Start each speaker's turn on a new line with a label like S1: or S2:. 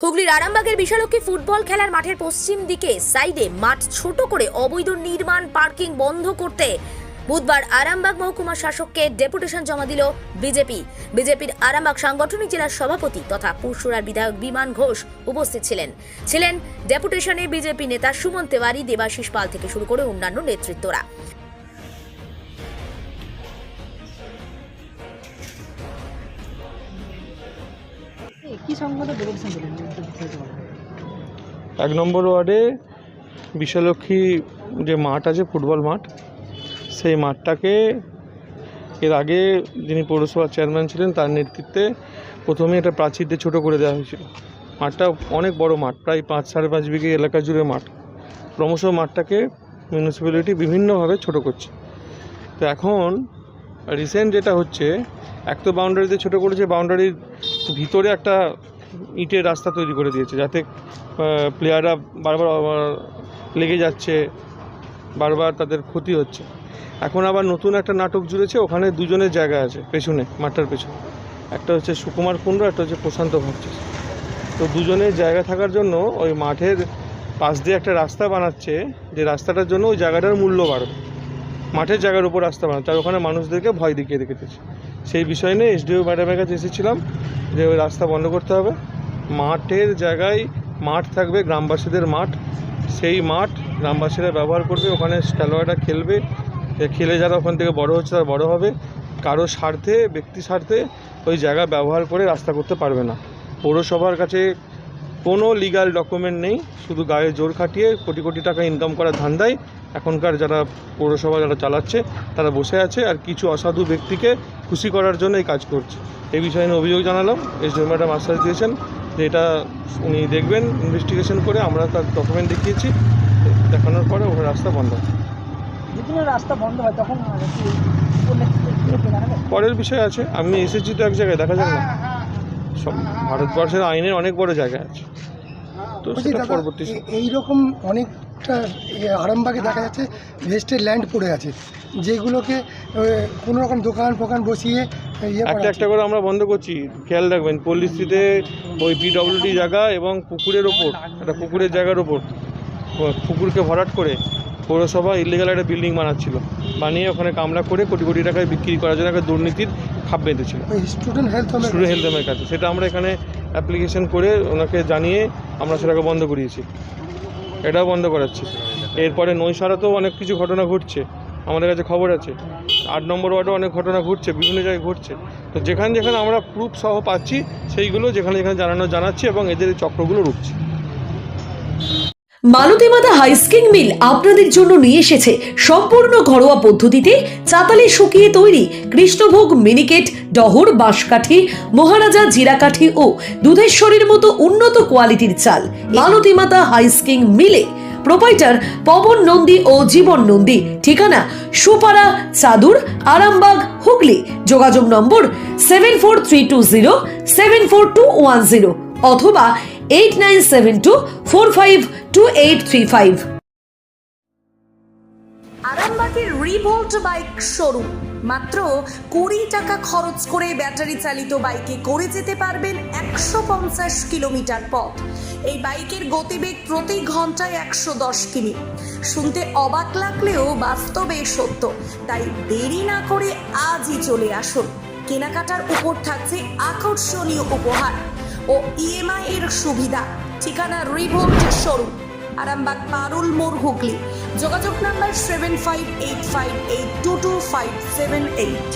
S1: হুগলির আরামবাগের বিশালক্ষী ফুটবল খেলার মাঠের পশ্চিম দিকে সাইডে মাঠ ছোট করে অবৈধ নির্মাণ পার্কিং বন্ধ করতে বুধবার আরামবাগ মহকুমা শাসককে ডেপুটেশন জমা দিল বিজেপির আরামবাগ সাংগঠনিক জেলার সভাপতি তথা পুরসুরার বিধায়ক বিমান ঘোষ উপস্থিত ছিলেন ডেপুটেশনে বিজেপি নেতা সুমন তেওয়ারি, দেবাশিস পাল থেকে শুরু করে অন্যান্য নেতৃত্বরা।
S2: এক নম্বর ওয়ার্ডে বিশালক্ষী যে মাঠ আছে, ফুটবল মাঠ, সেই মাঠটাকে এর আগে যিনি পৌরসভার চেয়ারম্যান ছিলেন তার নেতৃত্বে প্রথমে একটা প্রাচীর দিয়ে ছোটো করে দেওয়া হয়েছিল। মাঠটা অনেক বড় মাঠ, প্রায় 5-5.5 বিঘে এলাকা জুড়ে মাঠ। ক্রমশ মাঠটাকে মিউনিসিপ্যালিটি বিভিন্নভাবে ছোট করছে। তো এখন রিসেন্ট যেটা হচ্ছে, এক তো বাউন্ডারিতে ছোটো করেছে, বাউন্ডারির ভিতরে একটা ইটের রাস্তা তৈরি করে দিয়েছে, যাতে প্লেয়াররা বারবার লেগে যাচ্ছে, বারবার তাদের ক্ষতি হচ্ছে। এখন আবার নতুন একটা নাটক জুড়েছে, ওখানে দুজনের জায়গা আছে পেছনে, মাঠটার পেছনে। একটা হচ্ছে সুকুমার কুণ্ডু, একটা হচ্ছে প্রশান্ত ভট্টাচার্য। তো দুজনের জায়গা থাকার জন্য ওই মাঠের পাশ দিয়ে একটা রাস্তা বানাচ্ছে, যে রাস্তাটার জন্য ওই জায়গাটার মূল্য বাড়বে। মাঠের জায়গার উপর রাস্তা বানাচ্ছে, আর ওখানে মানুষদেরকে ভয় দেখিয়ে রেখেছে। সেই বিষয় নিয়ে এসডিও ম্যাডামের কাছে এসেছিলাম যে ওই রাস্তা বন্ধ করতে হবে। মাঠের জায়গায় মাঠ থাকবে, গ্রামবাসীদের মাঠ, সেই মাঠ গ্রামবাসীরা ব্যবহার করবে, ওখানে খেলোয়াড়রা খেলবে, খেলে যারা ওখান থেকে বড় হচ্ছে তারা বড় হবে। কারো স্বার্থে, ব্যক্তি স্বার্থে ওই জায়গা ব্যবহার করে রাস্তা করতে পারবে না। পৌরসভার কাছে কোনো লিগ্যাল ডকুমেন্ট নেই, শুধু গায়ে জোর খাটিয়ে কোটি কোটি টাকা ইনকাম করার ধান্দায় এখনকার যারা পৌরসভা যারা চালাচ্ছে তারা বসে আছে, আর কিছু অসাধু ব্যক্তিকে খুশি করার জন্য এই কাজ করছে। এই বিষয়ে নিয়ে অভিযোগ জানালাম, এসডিও ম্যাডাম আশ্বাস দিয়েছেন যে এটা উনি দেখবেন, ইনভেস্টিগেশন করে। আমরা তার ডকুমেন্ট দেখিয়েছি, দেখানোর পরে ওই রাস্তা বন্ধ হয়।
S3: রাস্তা বন্ধ হয় তখন
S2: পরের বিষয় আছে, আমি এসেছি তো এক জায়গায়, দেখা যাক না, সব ভারতবর্ষের আইনের অনেক বড় জায়গা আছে, তো সেটা পরবর্তী।
S3: এইরকম অনেকটা আরামবাগে দেখা যাচ্ছে ভেস্টের ল্যান্ড পড়ে আছে, যেগুলোকে কোনো রকম দোকান ফোকান বসিয়ে
S2: একটা করে আমরা বন্ধ করছি। খেয়াল রাখবেন, পল্লিশ্রীতে ওই পিডব্লিউডি জায়গা এবং পুকুরের ওপর, একটা পুকুরের জায়গার ওপর পুকুরকে ভরাট করে পৌরসভা ইলিগাল একটা বিল্ডিং বানাচ্ছিল, বানিয়ে ওখানে কামলা করে কোটি কোটি টাকায় বিক্রি করার জন্য একটা দুর্নীতির খাপ বেঁধেছিল স্টুডেন্ট হেলথ হোমের কাছে। সেটা আমরা এখানে অ্যাপ্লিকেশন করে ওনাকে জানিয়ে আমরা সেটাকে বন্ধ করিয়েছি, এটাও বন্ধ করাচ্ছি। এরপরে নৈশারাতেও অনেক কিছু ঘটনা ঘটছে, আমাদের কাছে খবর আছে। 8 নম্বর ওয়ার্ডেও অনেক ঘটনা ঘটছে, বিভিন্ন জায়গায় ঘটছে। তো যেখানে যেখানে আমরা প্রুফ সহ পাচ্ছি, সেইগুলো যেখানে যেখানে জানাচ্ছি এবং এদের এই চক্রগুলো রুখছি।
S4: মালতীমাতা হাইস্কিং মিল আপনাদের জন্য নিয়ে এসেছে সম্পূর্ণ ঘরোয়া পদ্ধতিতে চাতালে শুকিয়ে তৈরি কৃষ্ণভোগ মিনিকেট, ডহর, বাঁশকাঠি, মহারাজা জিরাকাঠি ও দুধেশ্বরীর মতো উন্নত কোয়ালিটির চাল। মালতীমাতা হাইস্কিং মিলে প্রোপাইটার পবন নন্দী ও জীবন নন্দী। ঠিকানা সুপারা চাদুর, আরামবাগ, হুগলি। যোগাযোগ নম্বর 7432074210 অথবা 8972452835।
S1: আরামবাগের রিভোল্ট বাইক শোরুম, মাত্র 20 টাকা খরচ করে ব্যাটারি চালিত বাইকে করে যেতে পারবেন 150 কিলোমিটার পথ। এই বাইকের গতিবেগ প্রতি ঘন্টায় 110 কিমি। শুনতে অবাক লাগলেও বাস্তবে সত্য, তাই দেরি না করে আজই চলে আসুন। কেনাকাটার উপর থাকছে আকর্ষণীয় উপহার ও ইএমআই এর সুবিধা। ঠিকানা রিভোল্ট শোরুম, আরামবাগ, পারুল মোড়, হুগলি। যোগাযোগ নাম্বার 7585822578।